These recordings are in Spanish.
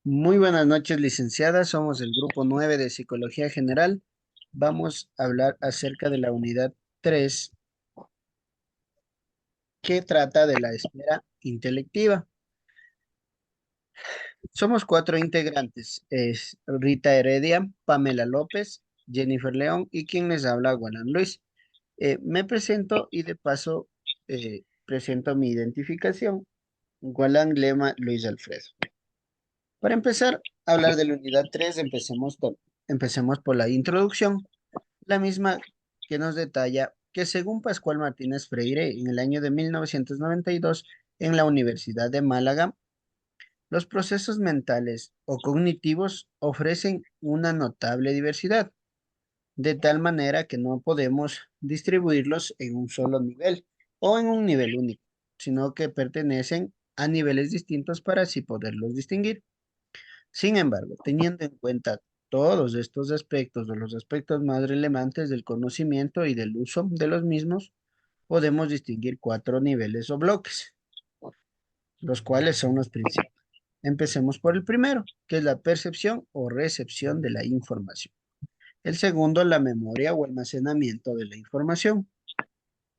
Muy buenas noches, licenciada. Somos el grupo 9 de Psicología General. Vamos a hablar acerca de la unidad 3, que trata de la esfera intelectiva. Somos cuatro integrantes. Es Rita Heredia, Pamela López, Jennifer León y quien les habla, Gualan Luis. Me presento y de paso presento mi identificación. Gualan Lema Luis Alfredo. Para empezar a hablar de la unidad 3, empecemos por la introducción. La misma que nos detalla que según Pascual Martínez Freire, en el año de 1992, en la Universidad de Málaga, los procesos mentales o cognitivos ofrecen una notable diversidad, de tal manera que no podemos distribuirlos en un solo nivel o en un nivel único, sino que pertenecen a niveles distintos para así poderlos distinguir. Sin embargo, teniendo en cuenta todos estos aspectos o los aspectos más relevantes del conocimiento y del uso de los mismos, podemos distinguir cuatro niveles o bloques, los cuales son los principales. Empecemos por el primero, que es la percepción o recepción de la información. El segundo, la memoria o almacenamiento de la información.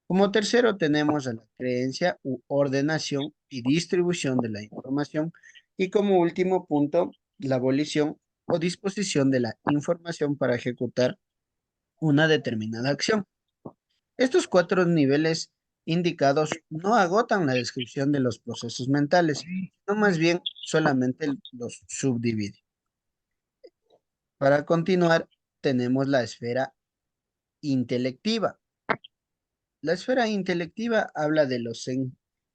Como tercero, tenemos a la creencia u ordenación y distribución de la información. Y como último punto, la abolición o disposición de la información para ejecutar una determinada acción. Estos cuatro niveles indicados no agotan la descripción de los procesos mentales, sino más bien solamente los subdivide. Para continuar, tenemos la esfera intelectiva. La esfera intelectiva habla de los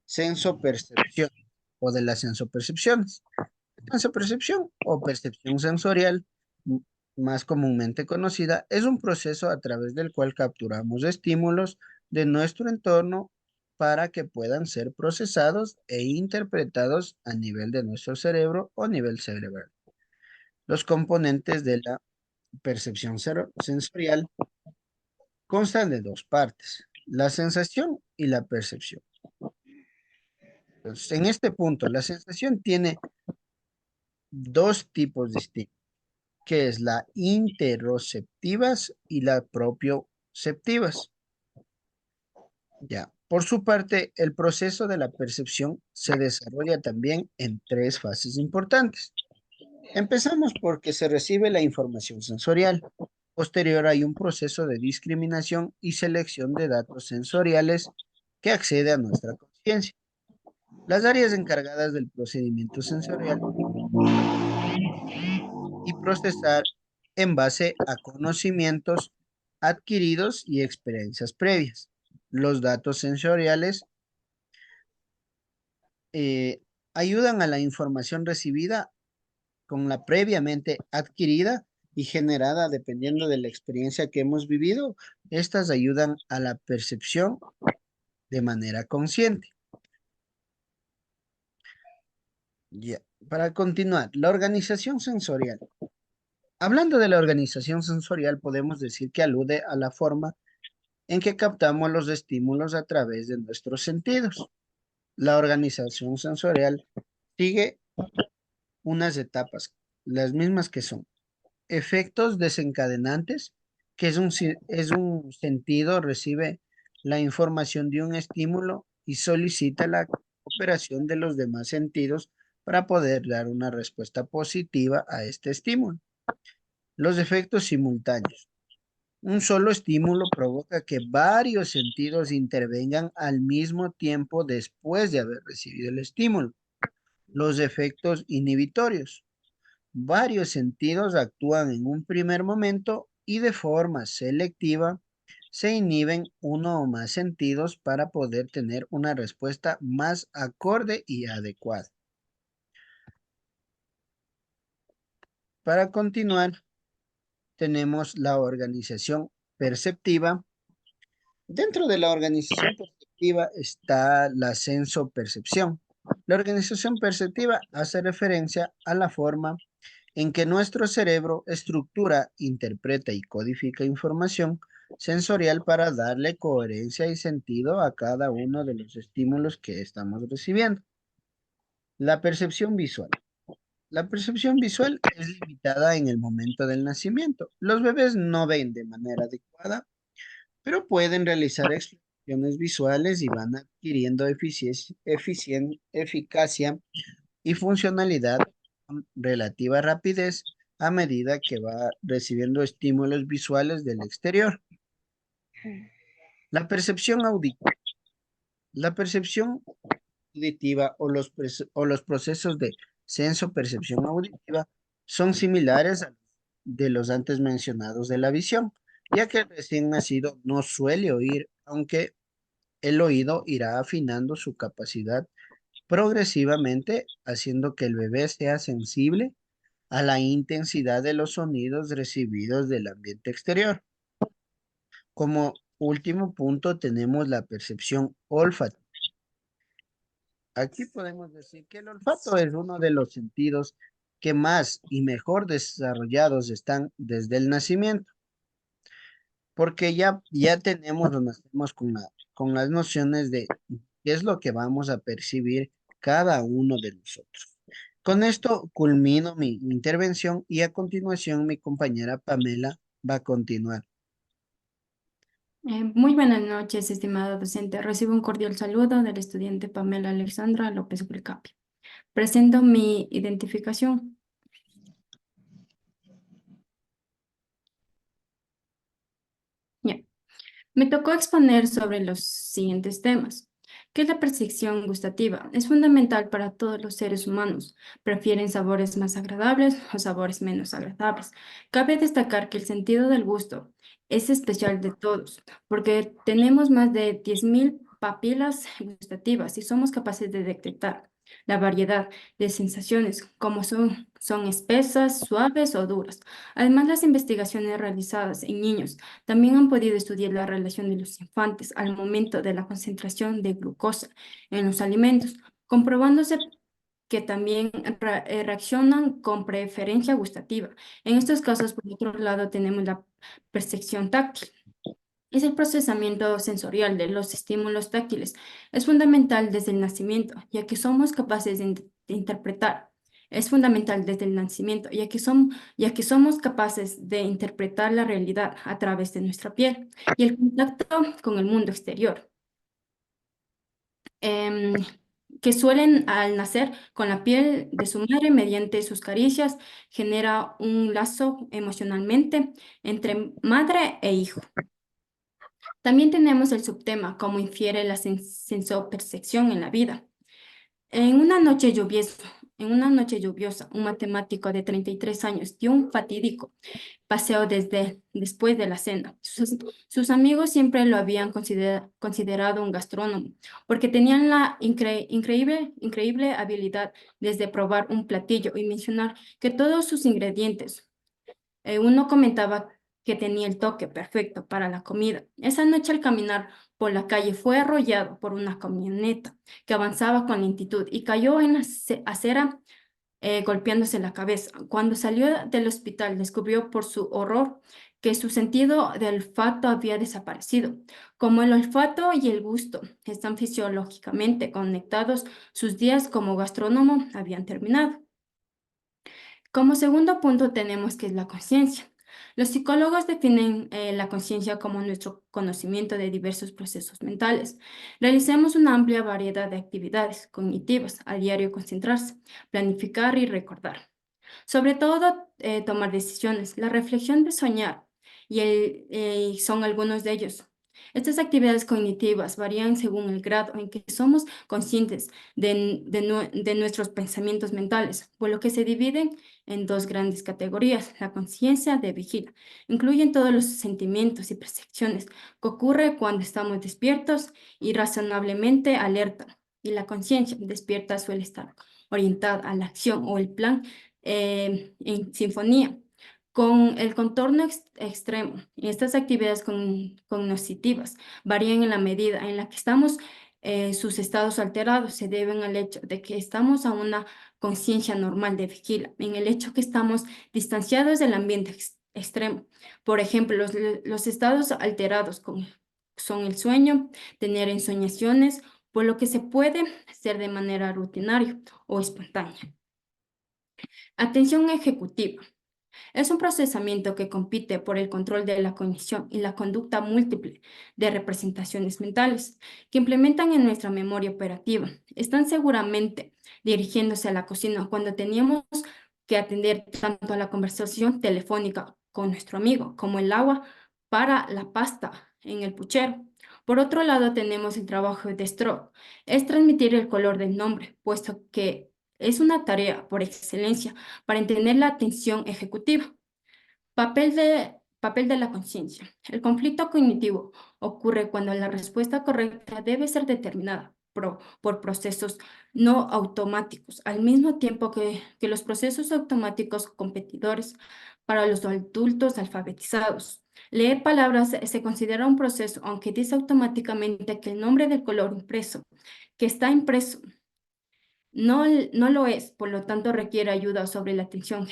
sensopercepción o de las sensopercepciones. Sensopercepción o percepción sensorial, m- más comúnmente conocida, es un proceso a través del cual capturamos estímulos de nuestro entorno para que puedan ser procesados e interpretados a nivel de nuestro cerebro o nivel cerebral. Los componentes de la percepción sensorial constan de dos partes, la sensación y la percepción. Entonces, en este punto, la sensación tiene dos tipos distintos, que es la interoceptivas y la propioceptivas. Ya. Por su parte, el proceso de la percepción se desarrolla también en tres fases importantes. Empezamos porque se recibe la información sensorial. Posterior hay un proceso de discriminación y selección de datos sensoriales que accede a nuestra conciencia. Las áreas encargadas del procedimiento sensorial y procesar en base a conocimientos adquiridos y experiencias previas. Los datos sensoriales eh, ayudan a la información recibida con la previamente adquirida y generada dependiendo de la experiencia que hemos vivido. Estas ayudan a la percepción de manera consciente. Ya. Para continuar, la organización sensorial. Hablando de la organización sensorial, podemos decir que alude a la forma en que captamos los estímulos a través de nuestros sentidos. La organización sensorial sigue unas etapas, las mismas que son efectos desencadenantes, que es un sentido, recibe la información de un estímulo y solicita la cooperación de los demás sentidos para poder dar una respuesta positiva a este estímulo. Los efectos simultáneos. Un solo estímulo provoca que varios sentidos intervengan al mismo tiempo después de haber recibido el estímulo. Los efectos inhibitorios. Varios sentidos actúan en un primer momento y de forma selectiva se inhiben uno o más sentidos para poder tener una respuesta más acorde y adecuada. Para continuar, tenemos la organización perceptiva. Dentro de la organización perceptiva está la sensopercepción. La organización perceptiva hace referencia a la forma en que nuestro cerebro estructura, interpreta y codifica información sensorial para darle coherencia y sentido a cada uno de los estímulos que estamos recibiendo. La percepción visual. La percepción visual es limitada en el momento del nacimiento. Los bebés no ven de manera adecuada, pero pueden realizar exploraciones visuales y van adquiriendo eficacia y funcionalidad con relativa rapidez a medida que va recibiendo estímulos visuales del exterior. La percepción auditiva. La percepción auditiva o los procesos de senso-percepción auditiva son similares a los de los antes mencionados de la visión, ya que el recién nacido no suele oír, aunque el oído irá afinando su capacidad progresivamente, haciendo que el bebé sea sensible a la intensidad de los sonidos recibidos del ambiente exterior. Como último punto tenemos la percepción olfativa. Aquí podemos decir que el olfato es uno de los sentidos que más y mejor desarrollados están desde el nacimiento, porque ya tenemos o nacemos con las nociones de qué es lo que vamos a percibir cada uno de nosotros. Con esto culmino mi intervención y a continuación mi compañera Pamela va a continuar. Muy buenas noches, estimado docente. Recibo un cordial saludo del estudiante Pamela Alexandra López Guricapia. Presento mi identificación. Ya. Me tocó exponer sobre los siguientes temas. ¿Qué es la percepción gustativa? Es fundamental para todos los seres humanos. Prefieren sabores más agradables o sabores menos agradables. Cabe destacar que el sentido del gusto es especial de todos, porque tenemos más de 10.000 papilas gustativas y somos capaces de detectar la variedad de sensaciones, como son espesas, suaves o duras. Además, las investigaciones realizadas en niños también han podido estudiar la relación de los infantes al momento de la concentración de glucosa en los alimentos, comprobándose que también reaccionan con preferencia gustativa. En estos casos, por otro lado, tenemos la percepción táctil. Es el procesamiento sensorial de los estímulos táctiles. Es fundamental desde el nacimiento, ya que somos capaces de interpretar. Es fundamental desde el nacimiento, ya que somos capaces de interpretar la realidad a través de nuestra piel y el contacto con el mundo exterior, em, que suelen al nacer con la piel de su madre mediante sus caricias, genera un lazo emocionalmente entre madre e hijo. También tenemos el subtema, cómo infiere la sensopercepción en la vida. En una noche lluviosa, en una noche lluviosa, un matemático de 33 años dio un fatídico paseo después de la cena. Sus amigos siempre lo habían considerado un gastrónomo, porque tenían la increíble habilidad desde probar un platillo y mencionar que todos sus ingredientes uno comentaba que tenía el toque perfecto para la comida. Esa noche al caminar por la calle fue arrollado por una camioneta que avanzaba con lentitud y cayó en la acera golpeándose la cabeza. Cuando salió del hospital descubrió por su horror que su sentido del olfato había desaparecido. Como el olfato y el gusto están fisiológicamente conectados, sus días como gastrónomo habían terminado. Como segundo punto tenemos que es la conciencia. Los psicólogos definen la conciencia como nuestro conocimiento de diversos procesos mentales. Realicemos una amplia variedad de actividades cognitivas a diario: concentrarse, planificar y recordar. Sobre todo, tomar decisiones. La reflexión de soñar son algunos de ellos. Estas actividades cognitivas varían según el grado en que somos conscientes de nuestros pensamientos mentales, por lo que se dividen en dos grandes categorías. La conciencia de vigilia incluyen todos los sentimientos y percepciones que ocurre cuando estamos despiertos y razonablemente alerta. Y la conciencia despierta suele estar orientada a la acción o el plan en sinfonía con el contorno extremo. Estas actividades cognitivas varían en la medida en la que estamos, sus estados alterados se deben al hecho de que estamos a una conciencia normal de vigilia, en el hecho que estamos distanciados del ambiente extremo. Por ejemplo, los estados alterados son el sueño, tener ensoñaciones, por lo que se puede hacer de manera rutinaria o espontánea. Atención ejecutiva. Es un procesamiento que compite por el control de la cognición y la conducta múltiple de representaciones mentales que implementan en nuestra memoria operativa. Están seguramente dirigiéndose a la cocina cuando teníamos que atender tanto a la conversación telefónica con nuestro amigo como el agua para la pasta en el puchero. Por otro lado, tenemos el trabajo de stroke. Es transmitir el color del nombre, puesto que es una tarea por excelencia para entender la atención ejecutiva. Papel de la conciencia. El conflicto cognitivo ocurre cuando la respuesta correcta debe ser determinada por procesos no automáticos, al mismo tiempo que los procesos automáticos competidores para los adultos alfabetizados. Leer palabras se considera un proceso, aunque dice automáticamente que el nombre del color impreso, que está impreso no lo es, por lo tanto requiere ayuda sobre la atención.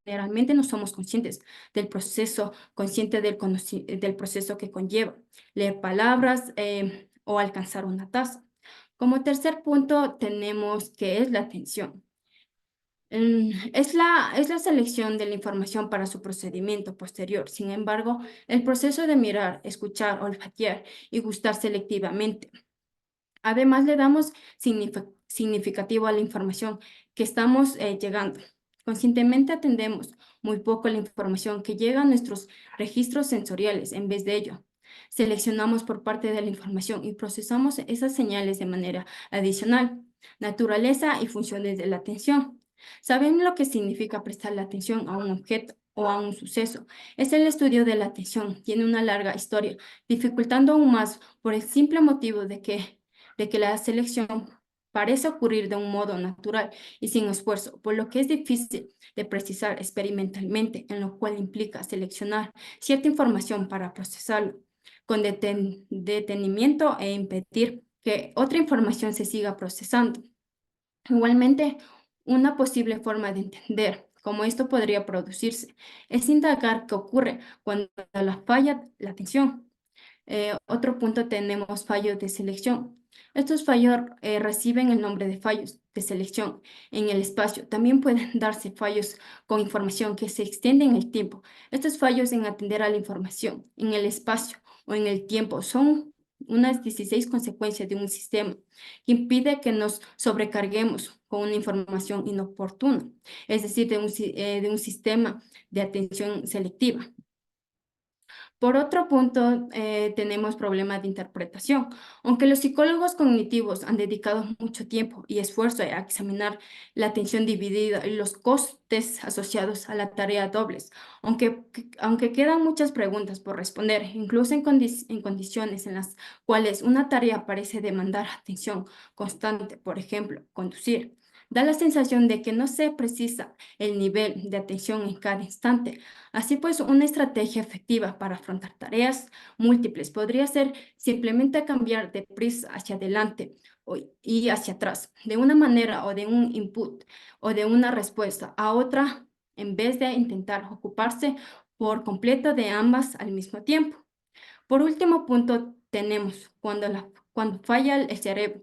Generalmente no somos conscientes del proceso, consciente del proceso que conlleva leer palabras o alcanzar una tasa. Como tercer punto tenemos que es la atención. Es la selección de la información para su procedimiento posterior. Sin embargo, el proceso de mirar, escuchar, olfatear y gustar selectivamente. Además, le damos significativo a la información que estamos llegando. Conscientemente atendemos muy poco la información que llega a nuestros registros sensoriales. En vez de ello, seleccionamos por parte de la información y procesamos esas señales de manera adicional. Naturaleza y funciones de la atención. ¿Saben lo que significa prestarle atención a un objeto o a un suceso? Es el estudio de la atención. Tiene una larga historia, dificultando aún más por el simple motivo de que la selección parece ocurrir de un modo natural y sin esfuerzo, por lo que es difícil de precisar experimentalmente, en lo cual implica seleccionar cierta información para procesarlo con detenimiento e impedir que otra información se siga procesando. Igualmente, una posible forma de entender cómo esto podría producirse es indagar qué ocurre cuando falla la atención. Otro punto tenemos fallos de selección. Estos fallos reciben el nombre de fallos de selección en el espacio. También pueden darse fallos con información que se extiende en el tiempo. Estos fallos en atender a la información en el espacio o en el tiempo son unas 16 consecuencias de un sistema que impide que nos sobrecarguemos con una información inoportuna, es decir, de un sistema de atención selectiva. Por otro punto, tenemos problemas de interpretación. Aunque los psicólogos cognitivos han dedicado mucho tiempo y esfuerzo a examinar la atención dividida y los costes asociados a la tarea dobles, aunque quedan muchas preguntas por responder, incluso en condiciones en las cuales una tarea parece demandar atención constante, por ejemplo, conducir. Da la sensación de que no se precisa el nivel de atención en cada instante. Así pues, una estrategia efectiva para afrontar tareas múltiples podría ser simplemente cambiar de prisa hacia adelante y hacia atrás, de una manera o de un input o de una respuesta a otra, en vez de intentar ocuparse por completo de ambas al mismo tiempo. Por último punto, tenemos cuando falla el cerebro.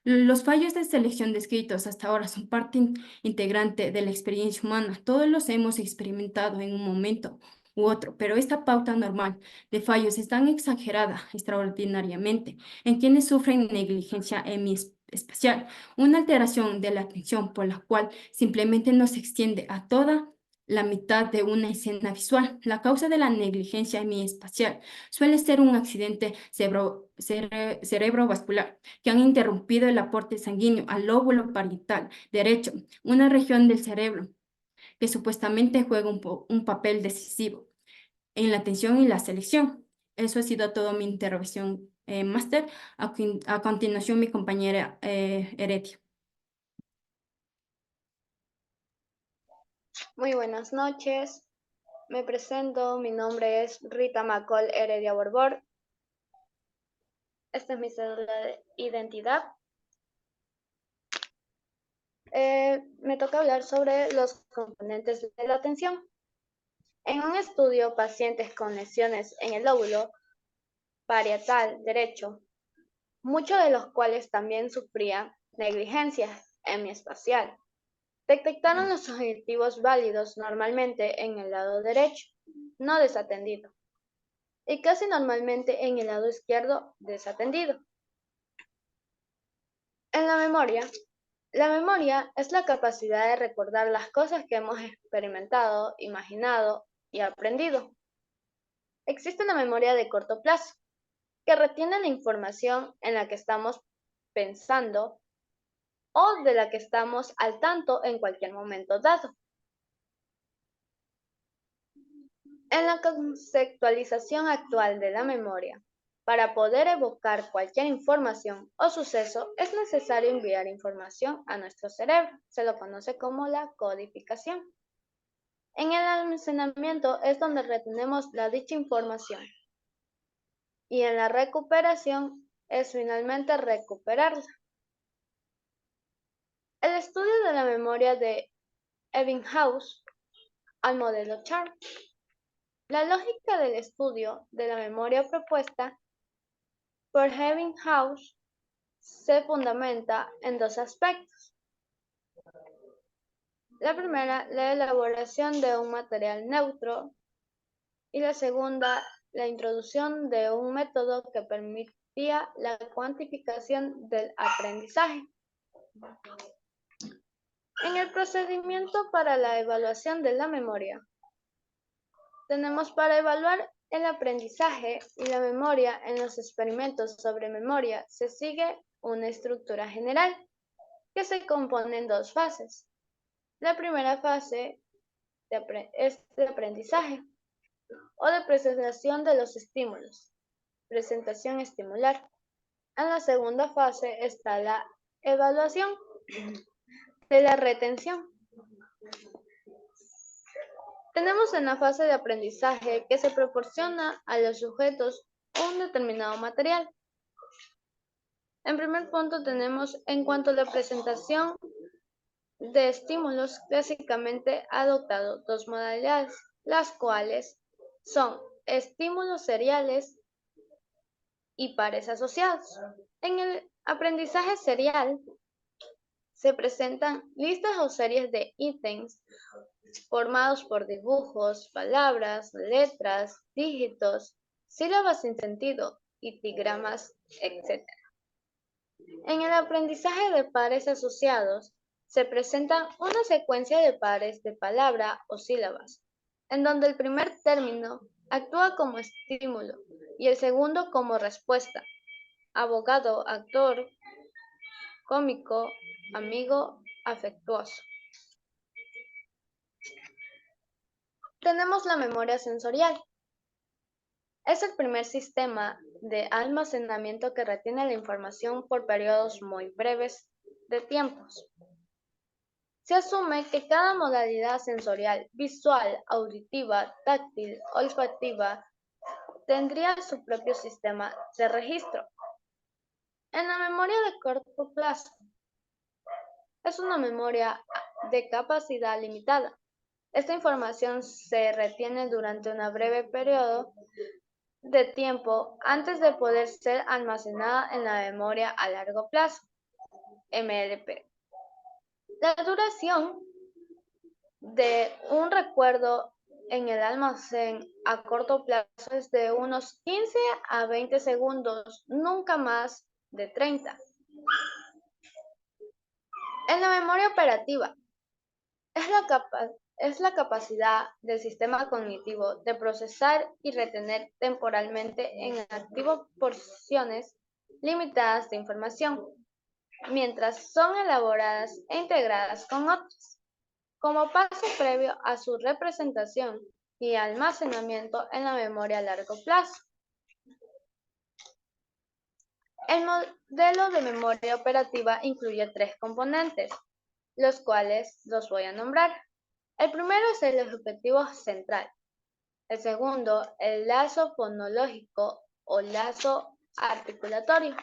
Los fallos de selección descritos hasta ahora son parte integrante de la experiencia humana. Todos los hemos experimentado en un momento u otro, pero esta pauta normal de fallos es tan exagerada extraordinariamente en quienes sufren negligencia hemiespacial, una alteración de la atención por la cual simplemente no se extiende a toda la mitad de una escena visual. La causa de la negligencia hemiespacial suele ser un accidente cerebrovascular que han interrumpido el aporte sanguíneo al lóbulo parietal derecho, una región del cerebro que supuestamente juega un papel decisivo en la atención y la selección. Eso ha sido toda mi intervención, máster. A continuación, mi compañera Heredia. Muy buenas noches. Me presento, mi nombre es Rita Macol Heredia Borbor. Esta es mi cédula de identidad. Me toca hablar sobre los componentes de la atención. En un estudio, pacientes con lesiones en el lóbulo parietal derecho, muchos de los cuales también sufrían negligencia hemiespacial, Detectaron los objetivos válidos normalmente en el lado derecho, no desatendido, y casi normalmente en el lado izquierdo, desatendido. En la memoria es la capacidad de recordar las cosas que hemos experimentado, imaginado y aprendido. Existe una memoria de corto plazo, que retiene la información en la que estamos pensando o de la que estamos al tanto en cualquier momento dado. En la conceptualización actual de la memoria, para poder evocar cualquier información o suceso, es necesario enviar información a nuestro cerebro. Se lo conoce como la codificación. En el almacenamiento es donde retenemos la dicha información. Y en la recuperación es finalmente recuperarla. El estudio de la memoria de Ebbinghaus al modelo Char. La lógica del estudio de la memoria propuesta por Ebbinghaus se fundamenta en dos aspectos. La primera, la elaboración de un material neutro, y la segunda, la introducción de un método que permitía la cuantificación del aprendizaje. En el procedimiento para la evaluación de la memoria, tenemos para evaluar el aprendizaje y la memoria en los experimentos sobre memoria se sigue una estructura general que se compone en dos fases. La primera fase es de aprendizaje o de presentación de los estímulos, presentación estimular. En la segunda fase está la evaluación de la retención. Tenemos en la fase de aprendizaje que se proporciona a los sujetos un determinado material. En primer punto tenemos en cuanto a la presentación de estímulos, clásicamente ha adoptado dos modalidades, las cuales son estímulos seriales y pares asociados. En el aprendizaje serial se presentan listas o series de ítems formados por dibujos, palabras, letras, dígitos, sílabas sin sentido y diagramas, etc. En el aprendizaje de pares asociados se presenta una secuencia de pares de palabra o sílabas, en donde el primer término actúa como estímulo y el segundo como respuesta. Abogado, actor, cómico, amigo, afectuoso. Tenemos la memoria sensorial. Es el primer sistema de almacenamiento que retiene la información por periodos muy breves de tiempos. Se asume que cada modalidad sensorial, visual, auditiva, táctil, olfativa, tendría su propio sistema de registro. En la memoria de corto plazo, es una memoria de capacidad limitada. Esta información se retiene durante un breve periodo de tiempo antes de poder ser almacenada en la memoria a largo plazo, MLP. La duración de un recuerdo en el almacén a corto plazo es de unos 15 a 20 segundos, nunca más de 30. En la memoria operativa, es la capacidad del sistema cognitivo de procesar y retener temporalmente en activo porciones limitadas de información, mientras son elaboradas e integradas con otras, como paso previo a su representación y almacenamiento en la memoria a largo plazo. El modelo de memoria operativa incluye tres componentes, los cuales los voy a nombrar. El primero es el objetivo central. El segundo, el lazo fonológico o lazo articulatorio.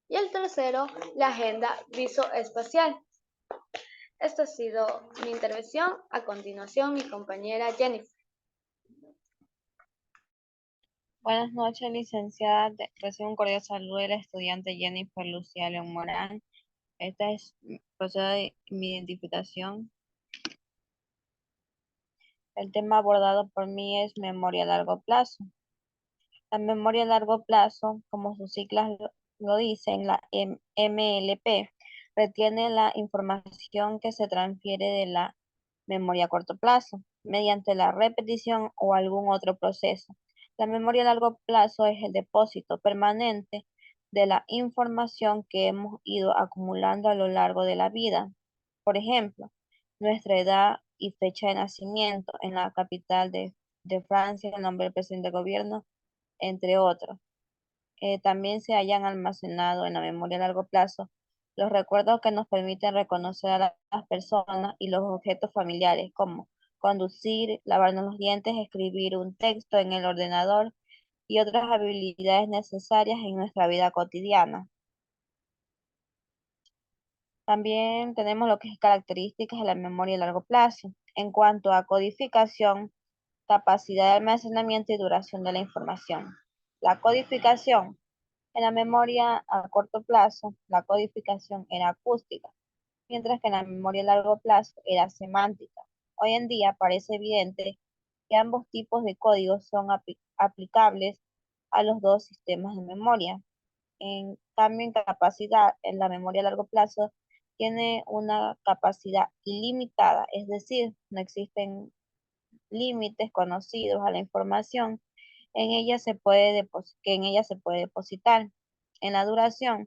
Y el tercero, la agenda visoespacial. Esta ha sido mi intervención. A continuación, mi compañera Jennifer. Buenas noches, licenciada. Recibo un cordial saludo de la estudiante Jennifer Lucía León Morán. Esta es procedo de mi identificación. El tema abordado por mí es memoria a largo plazo. La memoria a largo plazo, como sus siglas lo dicen, la MLP, retiene la información que se transfiere de la memoria a corto plazo, mediante la repetición o algún otro proceso. La memoria a largo plazo es el depósito permanente de la información que hemos ido acumulando a lo largo de la vida. Por ejemplo, nuestra edad y fecha de nacimiento en la capital de Francia, el nombre del presidente del gobierno, entre otros. También se hayan almacenado en la memoria a largo plazo los recuerdos que nos permiten reconocer a las personas y los objetos familiares, como conducir, lavarnos los dientes, escribir un texto en el ordenador y otras habilidades necesarias en nuestra vida cotidiana. También tenemos lo que es características de la memoria a largo plazo. En cuanto a codificación, capacidad de almacenamiento y duración de la información. La codificación. En la memoria a corto plazo, la codificación era acústica, mientras que en la memoria a largo plazo era semántica. Hoy en día parece evidente que ambos tipos de códigos son aplicables a los dos sistemas de memoria. En cambio, en capacidad, en la memoria a largo plazo tiene una capacidad ilimitada, es decir, no existen límites conocidos a la información que en ella se puede depositar. En la duración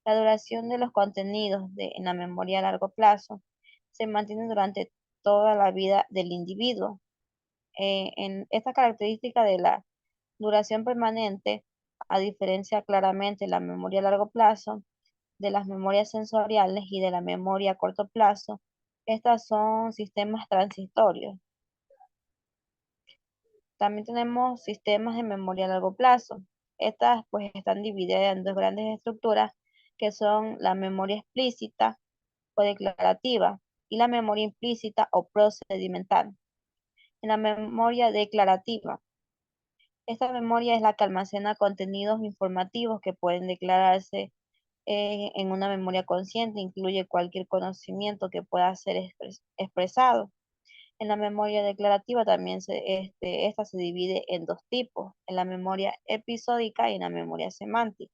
de los contenidos en la memoria a largo plazo se mantiene durante toda la vida del individuo. En esta característica de la duración permanente, a diferencia claramente de la memoria a largo plazo, de las memorias sensoriales y de la memoria a corto plazo, estas son sistemas transitorios. También tenemos sistemas de memoria a largo plazo. Estas pues están divididas en dos grandes estructuras que son la memoria explícita o declarativa y la memoria implícita o procedimental. En la memoria declarativa, esta memoria es la que almacena contenidos informativos que pueden declararse en una memoria consciente, incluye cualquier conocimiento que pueda ser expresado. En la memoria declarativa también esta se divide en dos tipos, en la memoria episódica y en la memoria semántica.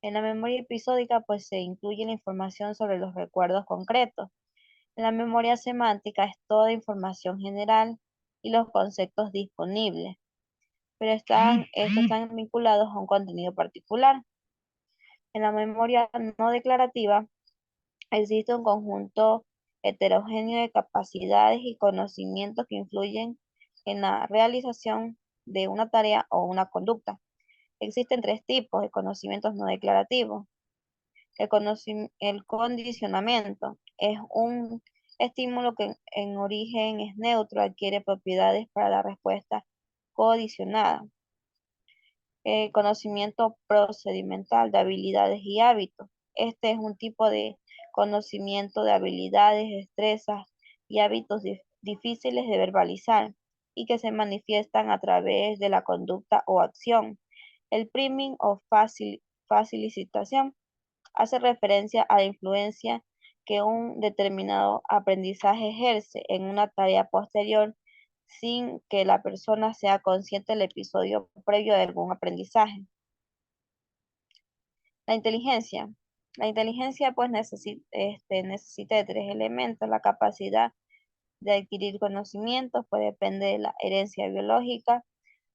En la memoria episódica pues se incluye la información sobre los recuerdos concretos. En la memoria semántica es toda información general y los conceptos disponibles, pero estos están vinculados a un contenido particular. En la memoria no declarativa existe un conjunto heterogéneo de capacidades y conocimientos que influyen en la realización de una tarea o una conducta. Existen tres tipos de conocimientos no declarativos. El condicionamiento es un estímulo que en origen es neutro, adquiere propiedades para la respuesta condicionada. Conocimiento procedimental de habilidades y hábitos. Este es un tipo de conocimiento de habilidades, destrezas y hábitos difíciles de verbalizar y que se manifiestan a través de la conducta o acción. El priming o facilitación hace referencia a la influencia que un determinado aprendizaje ejerce en una tarea posterior sin que la persona sea consciente del episodio previo de algún aprendizaje. La inteligencia. La inteligencia pues necesita de tres elementos. La capacidad de adquirir conocimientos pues depende de la herencia biológica.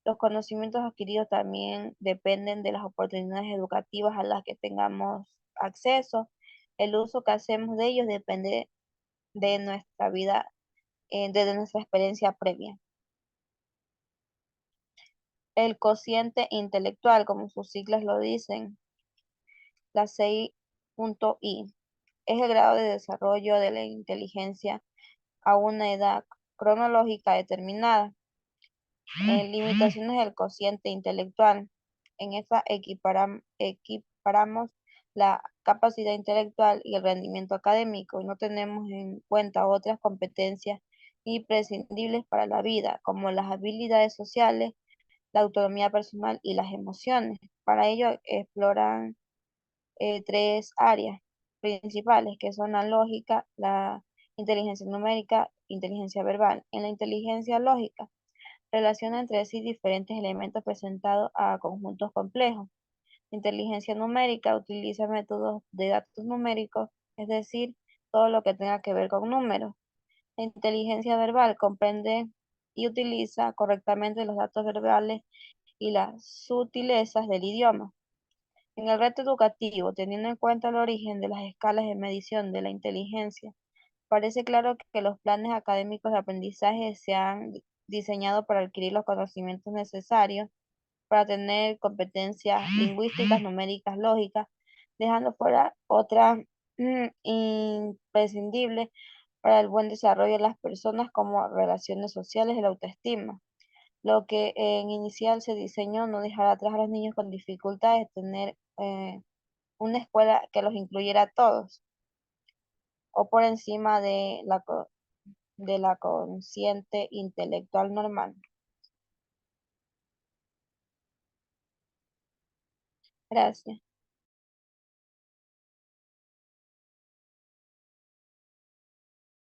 Los conocimientos adquiridos también dependen de las oportunidades educativas a las que tengamos acceso. El uso que hacemos de ellos depende de nuestra vida, de nuestra experiencia previa. El cociente intelectual, como sus siglas lo dicen, la CI.I, es el grado de desarrollo de la inteligencia a una edad cronológica determinada. Limitaciones del cociente intelectual. En esta equiparamos la capacidad intelectual y el rendimiento académico y no tenemos en cuenta otras competencias imprescindibles para la vida, como las habilidades sociales, la autonomía personal y las emociones. Para ello exploran tres áreas principales, que son la lógica, la inteligencia numérica, inteligencia verbal. En la inteligencia lógica, relaciona entre sí diferentes elementos presentados a conjuntos complejos. La inteligencia numérica utiliza métodos de datos numéricos, es decir, todo lo que tenga que ver con números. La inteligencia verbal comprende y utiliza correctamente los datos verbales y las sutilezas del idioma. En el reto educativo, teniendo en cuenta el origen de las escalas de medición de la inteligencia, parece claro que los planes académicos de aprendizaje se han diseñado para adquirir los conocimientos necesarios para tener competencias lingüísticas, numéricas, lógicas, dejando fuera otras imprescindibles para el buen desarrollo de las personas como relaciones sociales y la autoestima. Lo que en inicial se diseñó no dejará atrás a los niños con dificultades de tener una escuela que los incluyera a todos o por encima de la consciente intelectual normal. Gracias.